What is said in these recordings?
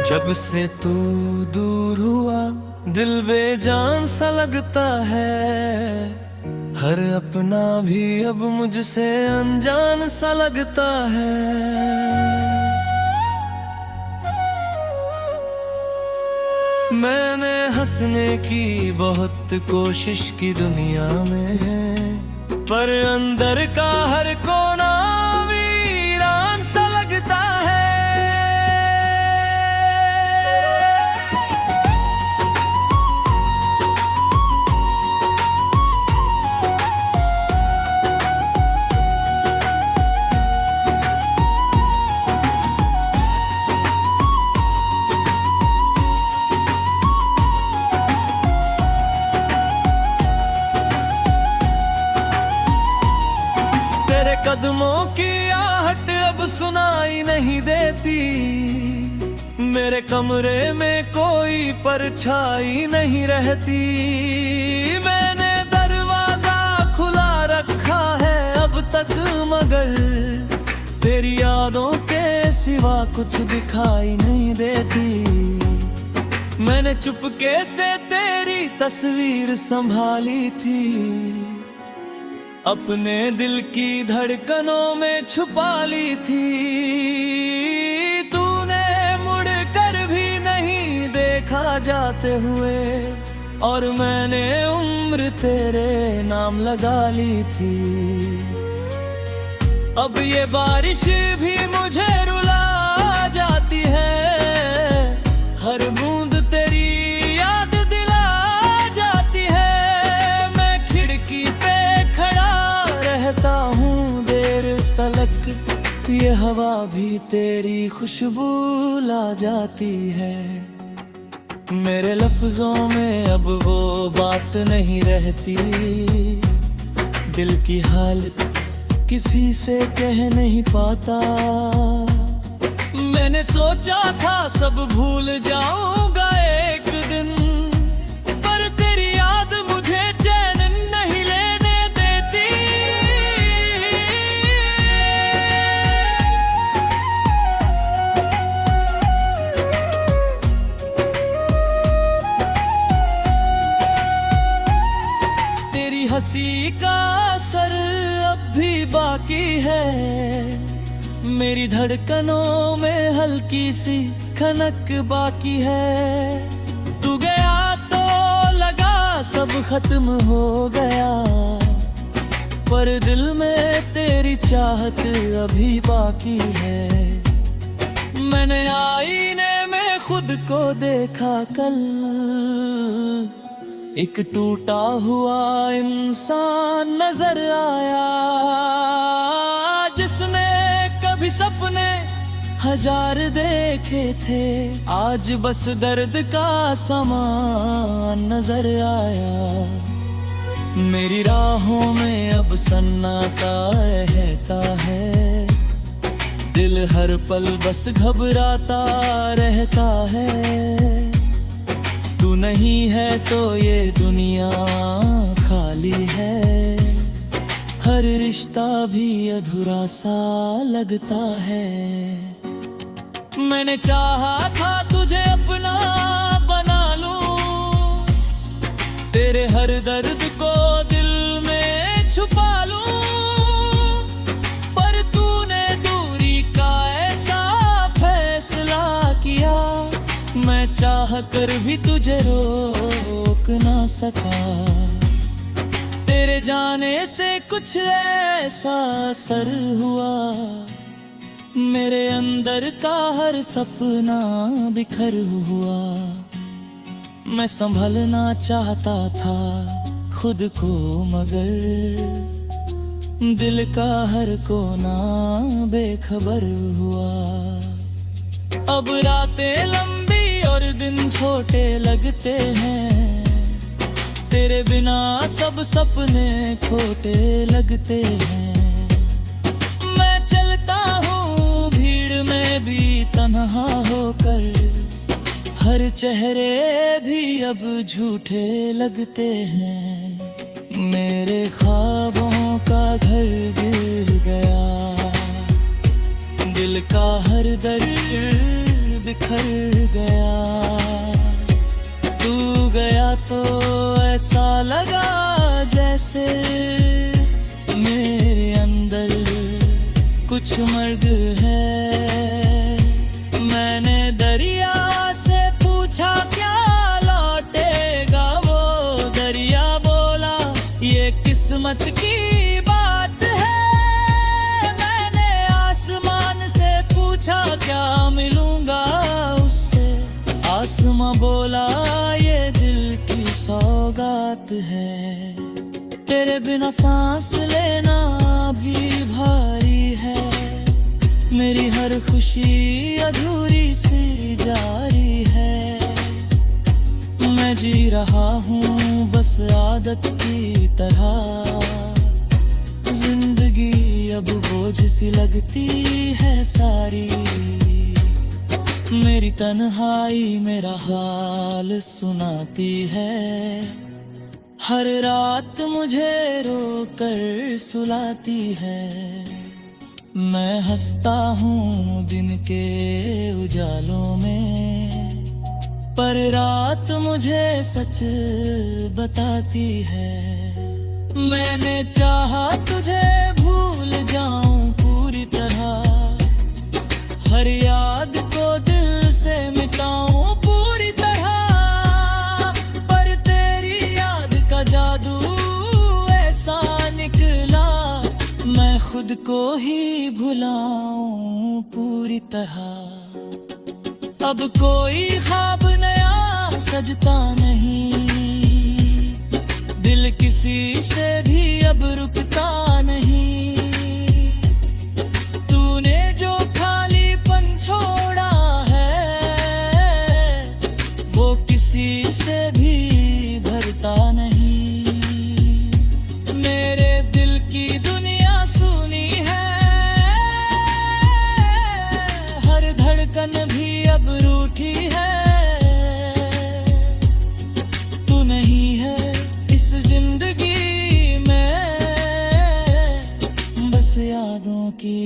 जब से तू दूर हुआ दिल बेजान सा लगता है। हर अपना भी अब मुझसे अनजान सा लगता है। मैंने हंसने की बहुत कोशिश की दुनिया में, पर अंदर का हर कोना वीरान सा लगता है। कदमों की आहट अब सुनाई नहीं देती। मेरे कमरे में कोई परछाई नहीं रहती। मैंने दरवाजा खुला रखा है अब तक, मगर तेरी यादों के सिवा कुछ दिखाई नहीं देती। मैंने चुपके से तेरी तस्वीर संभाली थी, अपने दिल की धड़कनों में छुपा ली थी। तूने मुड़ कर भी नहीं देखा जाते हुए, और मैंने उम्र तेरे नाम लगा ली थी। अब ये बारिश भी मुझे रुला जाती है, हर बूंद तेरी याद दिला जाती है। मैं खिड़की पे रहता हूँ देर तलक, ये हवा भी तेरी खुशबू ला जाती है। मेरे लफ्जों में अब वो बात नहीं रहती, दिल की हालत किसी से कह नहीं पाता। मैंने सोचा था सब भूल जाऊंगा एक दिन, पर तेरी याद मुझे चैन नहीं लेने देती। तेरी हंसी का असर अब भी बाकी है, मेरी धड़कनों में हल्की सी खनक बाकी है। तू गया तो लगा सब खत्म हो गया, पर दिल में तेरी चाहत अभी बाकी है। मैंने आईने में खुद को देखा कल, एक टूटा हुआ इंसान नजर आया, जिसने कभी सपने हजार देखे थे, आज बस दर्द का सामान नजर आया। मेरी राहों में अब सन्नाटा रहता है, दिल हर पल बस घबराता रहता है। तू नहीं है तो ये दुनिया खाली है, हर रिश्ता भी अधूरा सा लगता है। मैंने चाहा था तुझे अपना बना लूं, तेरे हर दर्द को दिल में छुपा लूं, पर तूने दूरी का ऐसा फैसला किया, मैं चाह कर भी तुझे रोक ना सका। तेरे जाने से कुछ ऐसा असर हुआ, मेरे अंदर का हर सपना बिखर हुआ। मैं संभलना चाहता था खुद को, मगर दिल का हर कोना बेखबर हुआ। अब रातें लंबी और दिन छोटे लगते हैं, तेरे बिना सब सपने खोटे लगते हैं। मैं चलता हूँ भीड़ में भी तन्हा होकर, हर चेहरे भी अब झूठे लगते हैं। मेरे ख्वाबों का घर गिर गया, दिल का हर दर्द बिखर गया। तू गया तो ऐसा लगा जैसे मेरे अंदर कुछ मर्ग है। मैंने दरिया से पूछा क्या लौटेगा वो, दरिया बोला ये किस्मत की बात है। मैंने आसमान से पूछा क्या मिलूंगा उससे, आसमां बोला ये दिल की सौगात है। तेरे बिना सांस लेना भी भारी है, मेरी हर खुशी अधूरी सी जारी है। मैं जी रहा हूँ बस आदत की तरह, जिंदगी अब बोझ सी लगती है सारी। मेरी तन्हाई मेरा हाल सुनाती है, हर रात मुझे रोकर सुलाती है। मैं हंसता हूँ दिन के उजालों में, पर रात मुझे सच बताती है। मैंने चाहा तुझे भूल जाऊं पूरी तरह, हर याद को दिल से मिटाऊं पूरी तरह, पर तेरी याद का जादू ऐसा निकला मैं खुद को ही भुलाऊं पूरी तरह। अब कोई ख्वाब नया सजता नहीं, दिल किसी से भी अब रुकता नहीं। तूने जो खालीपन छोड़ा है वो किसी से भी भरता नहीं। मेरे दिल की दुनिया सुनी है, हर धड़कन भी अब रूठी है। तू नहीं है इस जिंदगी में, बस यादों की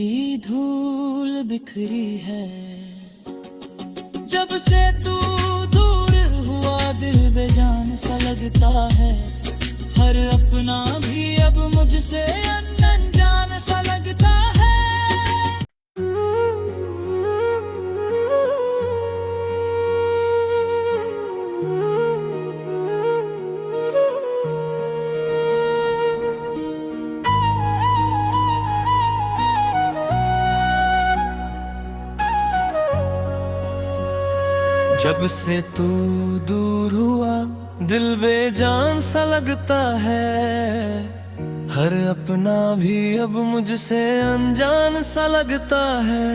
धूल बिखरी है। जब से तू दूर हुआ दिल बेजान सा लगता है, हर अपना भी अब मुझसे अनजान सा लगता है। जब से तू दूर हुआ दिल बेजान सा लगता है, हर अपना भी अब मुझसे अनजान सा लगता है।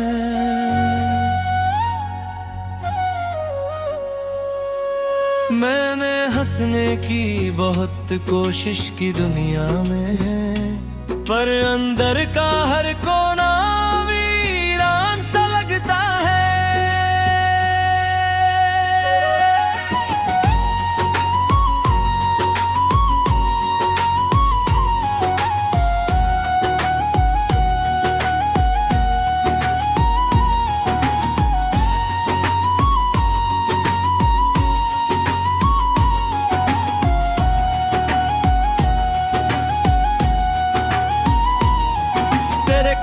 मैंने हंसने की बहुत कोशिश की दुनिया में, पर अंदर का हर कोना वीरान सा लगता है।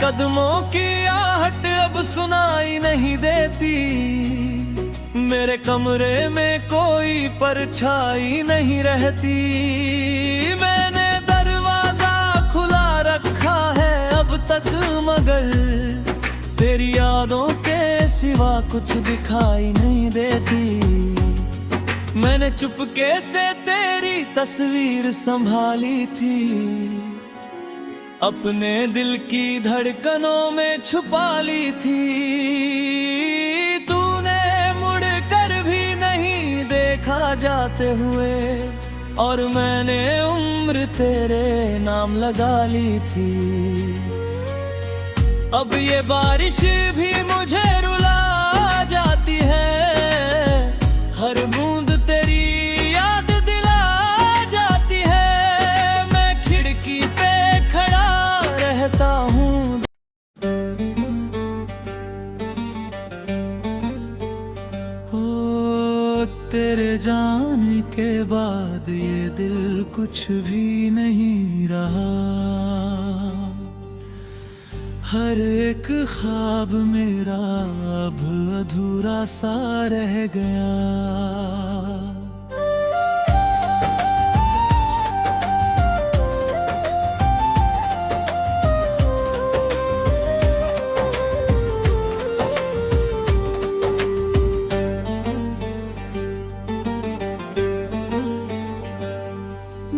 कदमों की आहट अब सुनाई नहीं देती, मेरे कमरे में कोई परछाई नहीं रहती। मैंने दरवाजा खुला रखा है अब तक, मगर तेरी यादों के सिवा कुछ दिखाई नहीं देती। मैंने चुपके से तेरी तस्वीर संभाली थी, अपने दिल की धड़कनों में छुपा ली थी। तूने मुड़ कर भी नहीं देखा जाते हुए, और मैंने उम्र तेरे नाम लगा ली थी। अब ये बारिश भी मुझे रुला जाती है, हर बूंद तेरी याद दिला जाती है। मैं खिड़की पे खड़ा रहता हूँ, तेरे जाने के बाद ये दिल कुछ भी नहीं रहा। हर एक ख्वाब मेरा अब अधूरा सा रह गया।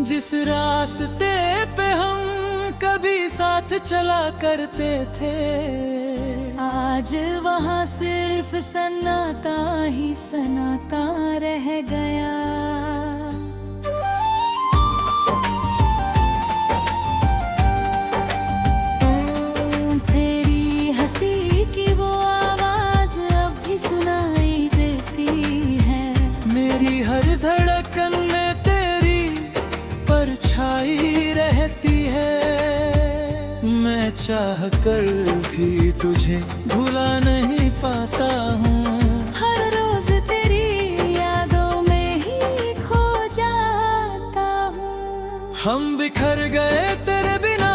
जिस रास्ते पे हम कभी साथ चला करते थे, आज वहाँ सिर्फ सन्नाटा ही सन्नाटा रह गया। तेरी हंसी की वो आवाज अब भी सुनाई देती है। मेरी हर धड़कन में तेरी परछाई रहती है। मैं चाह कर भी तुझे भुला नहीं पाता हूँ। हर रोज तेरी यादों में ही खो जाता हूँ। हम बिखर गए तेरे बिना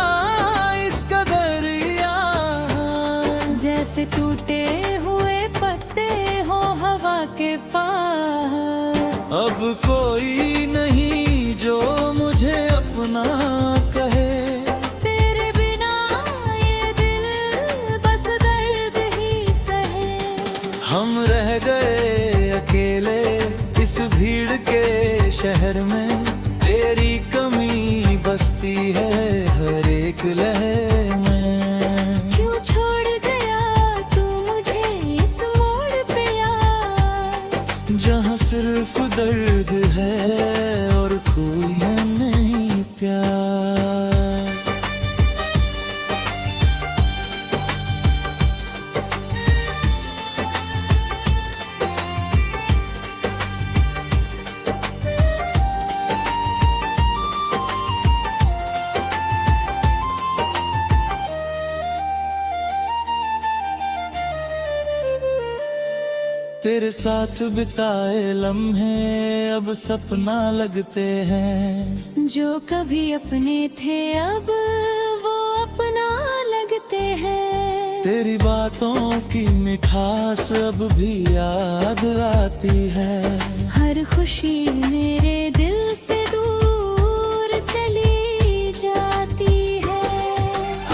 इस कदर यार, जैसे टूटे हुए पत्ते हो हवा के पार। अब कोई नहीं जो मुझे अपना कहे। तेरे बिना ये दिल बस दर्द ही सहे। हम रह गए अकेले इस भीड़ के शहर में। तेरी कमी बसती है हर एक लहर में। क्यों छोड़ गया तू मुझे इस मोड़ पे यार, जहाँ सिर्फ दर्द है और कोई नहीं प्यार। तेरे साथ बिताए लम्हे अब सपना लगते हैं। जो कभी अपने थे अब वो अपना लगते हैं। तेरी बातों की मिठास अब भी याद आती है। हर खुशी मेरे दिल से दूर चली जाती है।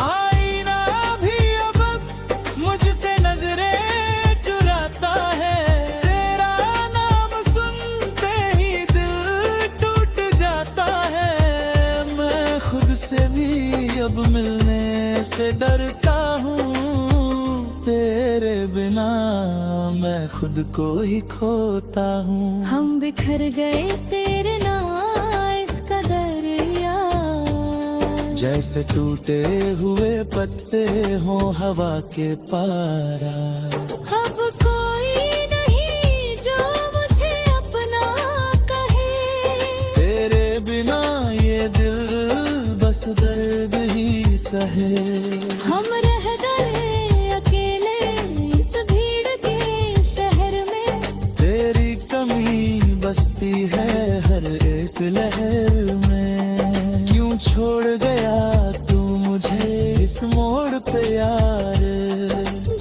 आईना भी अब मुझसे नजरें चुराता है। तेरा नाम सुनते ही दिल टूट जाता है। मैं खुद से भी अब मिलने से डरता हूँ। तेरे बिना मैं खुद को ही खोता हूँ। हम बिखर गए तेरे नाम इस कदर यार, जैसे टूटे हुए पत्ते हो हवा के पारा। अब कोई नहीं जो मुझे अपना कहे। तेरे बिना ये दिल बस दर्द ही सहे। हम रह गए अकेले इस भीड़ के शहर में। तेरी कमी बसती है हर एक लहर में। क्यों छोड़ गया तू मुझे इस मोड़ पे यार,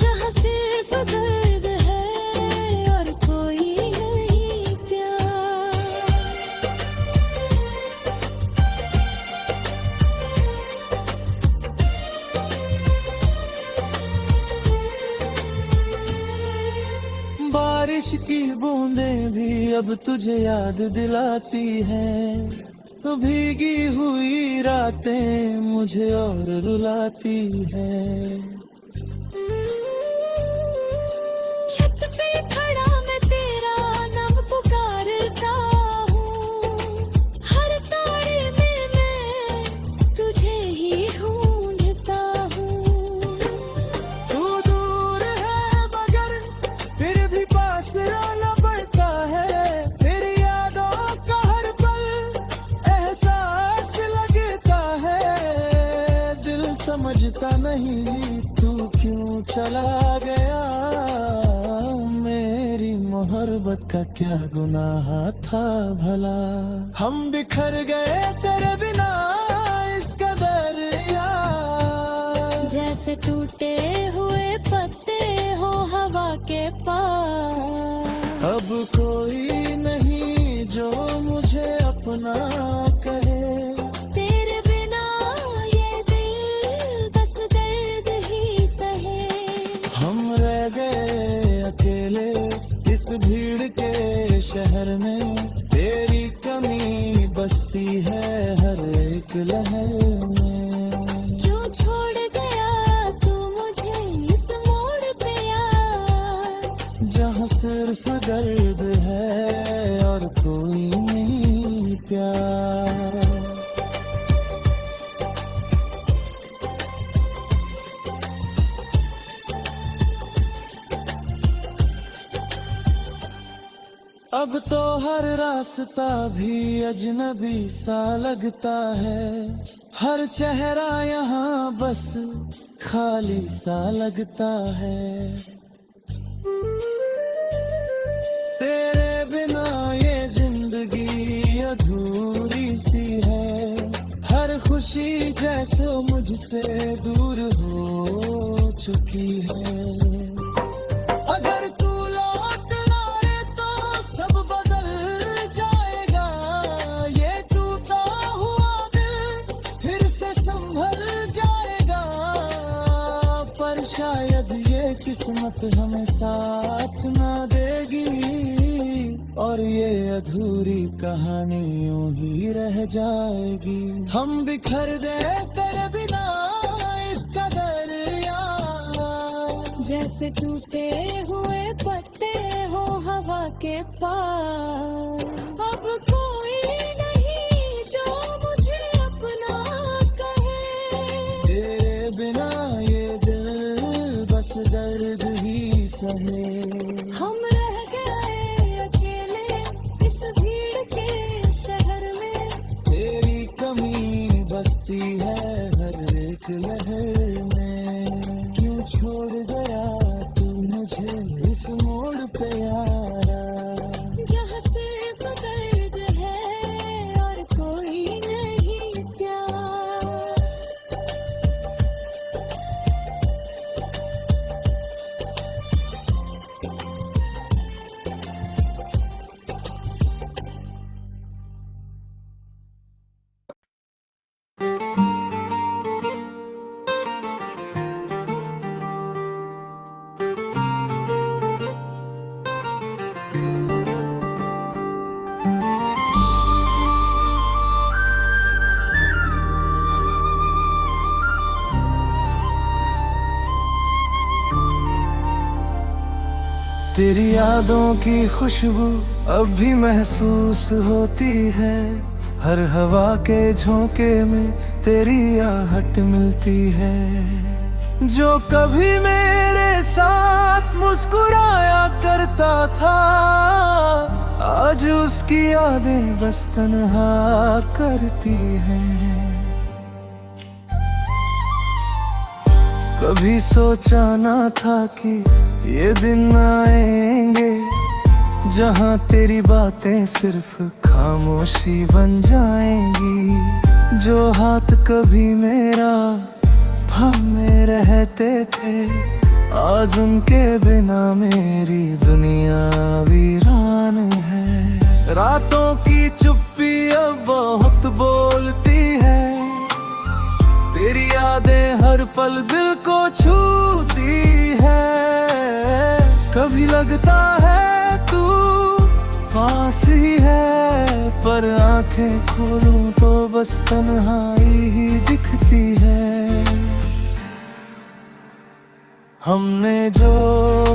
जहाँ सिर्फ दर्द है और कोई नहीं प्यार। बारिश की बूंदें भी अब तुझे याद दिलाती हैं। तो भीगी हुई रातें मुझे और रुलाती है। छत पे खड़ा मैं तेरा नाम पुकारता हूँ। हर तारे में मैं तुझे ही ढूंढता हूँ। तू दूर है मगर फिर भी पास आना पड़ता है। तेरी यादों का हर पल एहसास लगता है। दिल समझता नहीं तू क्यों चला गया। मेरी मोहब्बत मोहब्बत का क्या गुनाह था भला। हम बिखर गए तेरे बिना इस कदर यार, जैसे टूटे हुए पत्ते हो हवा के पास। अब कोई नहीं जो मुझे अपना कहे, तेरे बिना ये दिल बस दर्द ही सहे। हम रह गए अकेले इस भीड़ के शहर में, तेरी कमी बसती है हर एक लहर में। क्यों छोड़ गया तू मुझे इस मोड़ पे यार, जहाँ सिर्फ दर्द है और कोई नहीं प्यार। अब तो हर रास्ता भी अजनबी सा लगता है, हर चेहरा यहाँ बस खाली सा लगता है। तेरे बिना ये जिंदगी अधूरी सी है, हर खुशी जैसे मुझसे दूर हो चुकी है। अगर तू लौट आए तो सब बदल जाएगा, ये टूटा हुआ दिल फिर से संभल जाएगा। पर शायद ये किस्मत हमें साथ ना देगी, और ये अधूरी कहानी यूं ही रह जाएगी। हम बिखर गए तेरे बिना इस कदर यार, जैसे टूटे हुए पत्ते हो हवा के पास। अब कोई नहीं जो मुझे अपना कहे, तेरे बिना ये दिल बस दर्द ही सहे। हम रह गए अकेले इस भीड़ के शहर में, तेरी कमी बसती है हर एक लहर में। क्यों छोड़ गया तू मुझे इस मोड़ पे यारा, जहाँ सिर्फ दर्द है और कोई नहीं प्यार। तेरी यादों की खुशबू अब भी महसूस होती है, हर हवा के झोंके में तेरी आहट मिलती है। जो कभी मेरे साथ मुस्कुराया करता था, आज उसकी यादें बस तन्हा करती हैं। कभी सोचा ना था कि ये दिन आएंगे, जहाँ तेरी बातें सिर्फ खामोशी बन जाएंगी। जो हाथ कभी मेरा थामे रहते थे, आज उनके बिना मेरी दुनिया वीरान है। रातों की चुप्पी अब बहुत बोलती है, तेरी यादें हर पल दिल को छूती है। कभी लगता है तू पास ही है, पर आंखें खोलूं तो बस तन्हाई ही दिखती है। हमने जो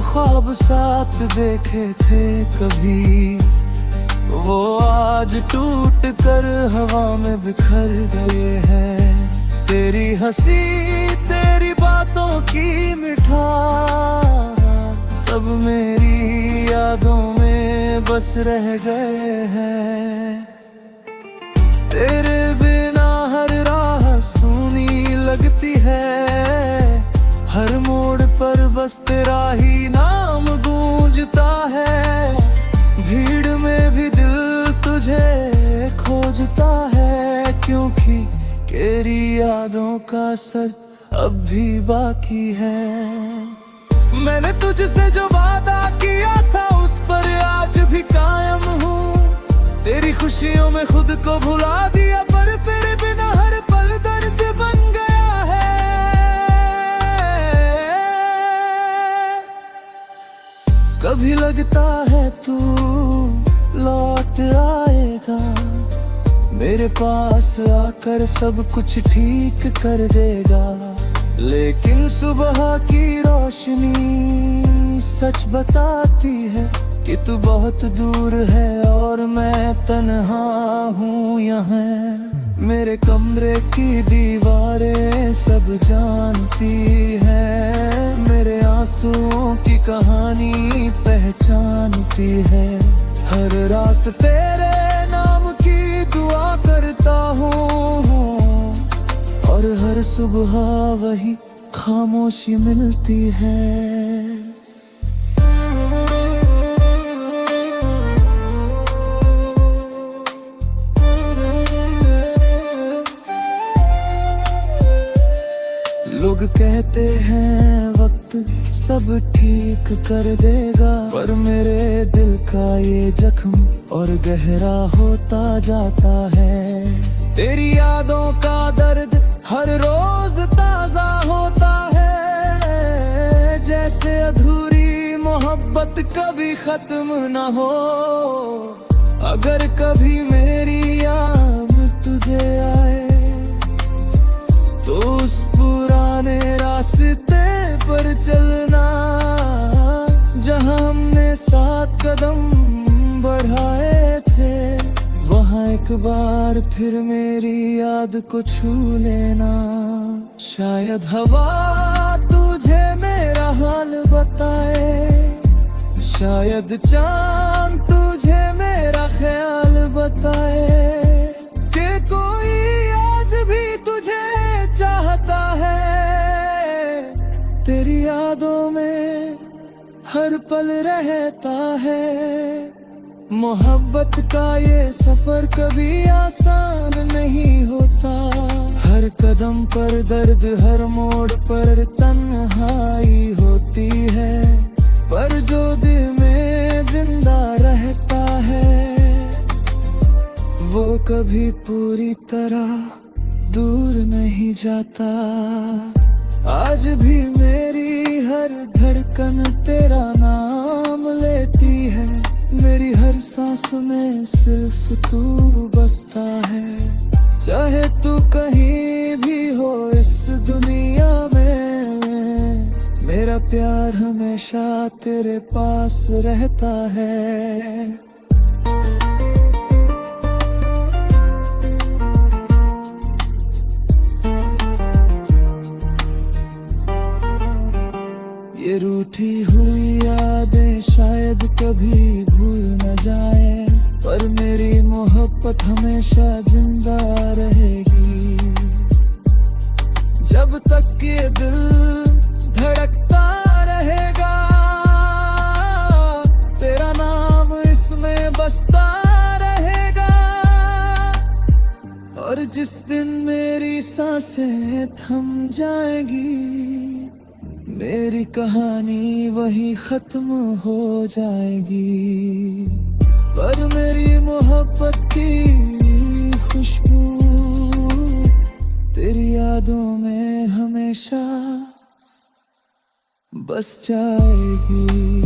ख्वाब साथ देखे थे कभी, वो आज टूट कर हवा में बिखर गए हैं। तेरी हंसी तेरी बातों की मिठास सब मेरी यादों में बस रह गए हैं। तेरे बिना हर राह सूनी लगती है, हर मोड़ पर बस तेरा ही नाम गूंजता है। भीड़ में भी दिल तुझे खोजता है, क्योंकि तेरी यादों का असर अब भी बाकी है। मैंने तुझसे जो वादा किया था उस पर आज भी कायम हूँ। तेरी खुशियों में खुद को भुला दिया, पर तेरे बिना हर पल दर्द बन गया है। कभी लगता है तू लौट आएगा, मेरे पास आकर सब कुछ ठीक कर देगा। लेकिन सुबह की रोशनी सच बताती है कि तू बहुत दूर है और मैं तन्हा हूँ यहाँ। मेरे कमरे की दीवारें सब जानती है, मेरे आंसुओं की कहानी पहचानती है। हर रात तेरे नाम की दुआ करता हूँ और हर सुबह वही खामोशी मिलती है। लोग कहते हैं वक्त सब ठीक कर देगा, पर मेरे दिल का ये जख्म और गहरा होता जाता है। तेरी यादों का दर्द हर रोज ताजा होता है, जैसे अधूरी मोहब्बत कभी खत्म न हो। अगर कभी मेरी याद तुझे आए तो उस पुराने रास्ते पर चलना, जहां हमने 7 कदम बढ़ाए थे। वहां एक बार फिर मेरी याद को छू लेना। शायद हवा तुझे मेरा हाल बताए, शायद चांद तुझे मेरा ख्याल बताए कि कोई आज भी तुझे चाहता है। तेरी यादों में हर पल रहता है। मोहब्बत का ये सफर कभी आसान नहीं होता, हर कदम पर दर्द, हर मोड़ पर तन्हाई होती है। पर जो दिल में जिंदा रहता है वो कभी पूरी तरह दूर नहीं जाता। आज भी मेरी हर धड़कन तेरा नाम लेती है, मेरी हर सांस में सिर्फ तू बसता है। चाहे तू कहीं भी हो इस दुनिया में, मेरा प्यार हमेशा तेरे पास रहता है। ये रूठी हुई यादें शायद कभी भूल न जाए, पर मेरी मोहब्बत हमेशा जिंदा रहेगी। जब तक ये दिल धड़कता रहेगा, तेरा नाम इसमें बसता रहेगा। और जिस दिन मेरी सांसें थम जाएंगी, मेरी कहानी वही खत्म हो जाएगी। पर मेरी मोहब्बत की खुशबू तेरी यादों में हमेशा बस जाएगी।